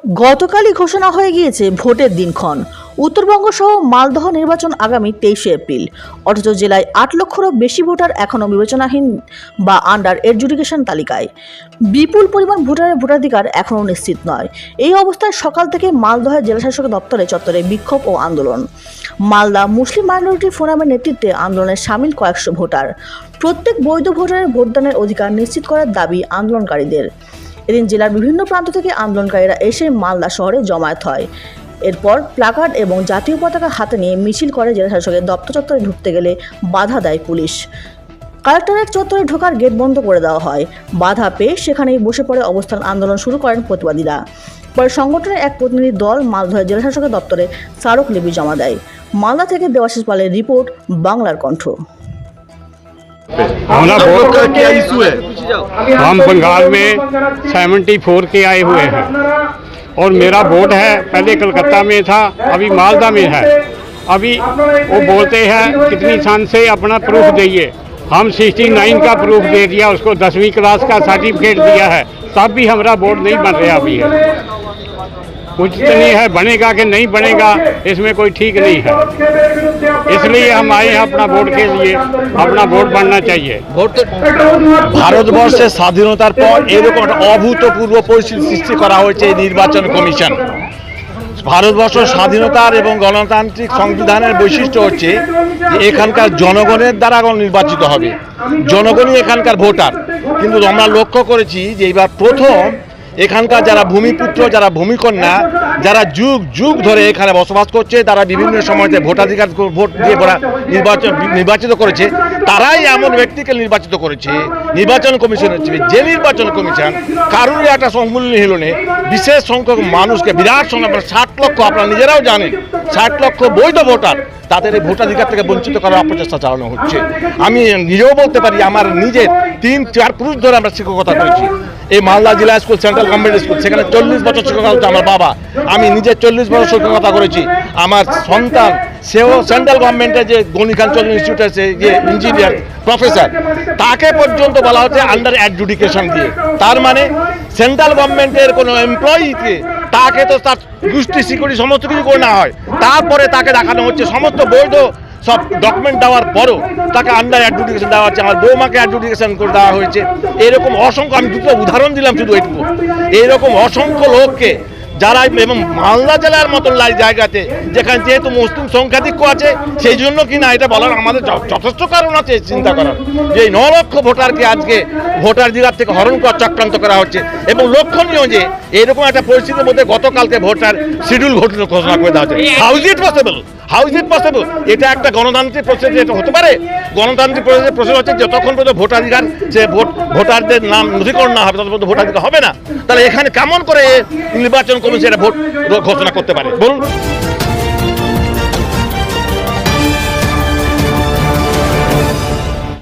গতকালই ঘোষণা হয়ে গিয়েছে ভোটের দিনক্ষণ। উত্তরবঙ্গ সহ মালদহ নির্বাচন আগামী 23শে এপ্রিল। অথচ জেলায় 8 লক্ষেরও বেশি ভোটার এখনও বিবেচনাহীন বা আন্ডার এডজুডিকেশন তালিকায়। বিপুল পরিমাণ ভোটারের ভোটাধিকার এখনও নিশ্চিত নয়। এই অবস্থায় সকাল থেকে মালদহের জেলাশাসক দপ্তরে চত্বরে বিক্ষোভ ও আন্দোলন। মালদা মুসলিম মাইনরিটি ফোরামের নেতৃত্বে আন্দোলনে সামিল কয়েকশো ভোটার। প্রত্যেক বৈধ ভোটারের ভোটদানের অধিকার নিশ্চিত করার দাবি আন্দোলনকারীদের। এদিন জেলার বিভিন্ন প্রান্ত থেকে আন্দোলনকারীরা এসে মালদা শহরে জমায়েত হয়। এরপর প্লাকার্ড এবং জাতীয় পতাকা হাতে নিয়ে মিছিল করে জেলা শাসকের দপ্তর চত্বরে ঢুকতে গেলে বাধা দেয় পুলিশ। কালেক্টরেট চত্বরে ঢোকার গেট বন্ধ করে দেওয়া হয়। বাধা পেয়ে সেখানেই বসে পড়ে অবস্থান আন্দোলন শুরু করেন প্রতিবাদীরা। পরে সংগঠনের এক প্রতিনিধি দল মালদহের জেলা শাসকের দপ্তরে স্মারকলিপি জমা দেয়। মালদা থেকে দেবাশিস পালের রিপোর্ট, বাংলার কণ্ঠ। हमारा वोट का क्या इशू है? हम बंगाल में 74 के आए हुए हैं और मेरा वोट है, पहले कलकत्ता में था, अभी मालदा में है। अभी वो बोलते हैं कितनी सन से अपना प्रूफ दिए। हम 69 का प्रूफ दे दिया, उसको 10वीं क्लास का सर्टिफिकेट दिया है, तब भी हमारा वोट नहीं बन रहा अभी है। कुछ तो नहीं है, बनेगा कि नहीं बनेगा इसमें कोई ठीक नहीं है। इसलिए हम आए हैं अपना वोट के लिए, अपना वोट बनना चाहिए। ভারতবর্ষের স্বাধীনতার পর এরকম একটা অভূতপূর্ব পরিস্থিতি সৃষ্টি করা হয়েছে এই নির্বাচন কমিশন। ভারতবর্ষ স্বাধীনতার এবং গণতান্ত্রিক সংবিধানের বৈশিষ্ট্য হচ্ছে যে এখানকার জনগণের দ্বারা নির্বাচিত হবে, জনগণই এখানকার ভোটার। কিন্তু আমরা লক্ষ্য করেছি যে এবার প্রথম এখানকার যারা ভূমিপুত্র, যারা ভূমিকন্যা, যারা যুগ যুগ ধরে এখানে বসবাস করছে, তারা বিভিন্ন সময়তে ভোটাধিকার ভোট দিয়ে নির্বাচিত করেছে, তারাই এমন ব্যক্তিকে নির্বাচিত করেছে নির্বাচন কমিশনের চেয়ে। যে নির্বাচন কমিশন কারোরই একটা সম্মিলনে বিশেষ সংখ্যক মানুষকে, বিরাট সংখ্যা 60 লক্ষ, আপনারা নিজেরাও জানেন 60 লক্ষ বৈধ ভোটার, তাদের এই ভোটাধিকার থেকে বঞ্চিত করার অপচেষ্টা চালানো হচ্ছে। আমি নিজেও বলতে পারি, আমার নিজের 3-4 পুরুষ ধরে আমরা শিক্ষকতা করেছি এই মালদা জেলা স্কুল, সেন্ট্রাল গভর্নমেন্ট স্কুল, সেখানে 40 বছর শিক্ষকতা হচ্ছে আমার বাবা। আমি নিজে 40 বছর শিক্ষকতা করেছি। আমার সন্তান সেও সেন্ট্রাল গভর্নমেন্টের যে গণিকাঞ্চল ইনস্টিটিউটের যে ইঞ্জিনিয়ার প্রফেসর, তাকে পর্যন্ত বলা হচ্ছে আন্ডার অ্যাডজুডিকেশন দিয়ে। তার মানে সেন্ট্রাল গভর্নমেন্টের কোনো এমপ্লয়িকে তাকে তো তার গোষ্ঠী সিকিউরিটি সমস্ত কিছু করে নেওয়া হয়, তারপরে তাকে দেখানো হচ্ছে সমস্ত বৈধ সব ডকুমেন্ট দেওয়ার পরও তাকে আন্ডার অ্যাডজুডিকেশন দেওয়া হচ্ছে। আমার বৌমাকে অ্যাডজুডিকেশন করে দেওয়া হয়েছে। এরকম অসংখ্য, আমি দুটো উদাহরণ দিলাম শুধু এইটুকু, এইরকম অসংখ্য লোককে যারা, এবং মালদা জেলার মতন জায়গাতে যেখানে যেহেতু মুসলিম সংখ্যাধিক্য আছে, সেই জন্য কি না এটা বলার আমাদের যথেষ্ট কারণ আছে চিন্তা করার, যে এই 9 লক্ষ ভোটারকে আজকে ভোটাধিকার থেকে হরণ করার চক্রান্ত করা হচ্ছে। এবং লক্ষণীয় যে এরকম একটা পরিস্থিতির মধ্যে গতকালকে ভোটার শিডিউল ঘোষণা করে দেওয়া হচ্ছে। How is it possible? How is it possible? এটা একটা গণতান্ত্রিক প্রসেস, এটা হতে পারে? গণতান্ত্রিক প্রসেস হচ্ছে যতক্ষণ পর্যন্ত ভোটাধিকার, যে ভোটারদের নাম নথিকরণ না হবে ততক্ষণ পর্যন্ত ভোটাধিকার হবে না। তাহলে এখানে কেমন করে নির্বাচন কমিশন এটা ভোট ঘোষণা করতে পারে বলুন?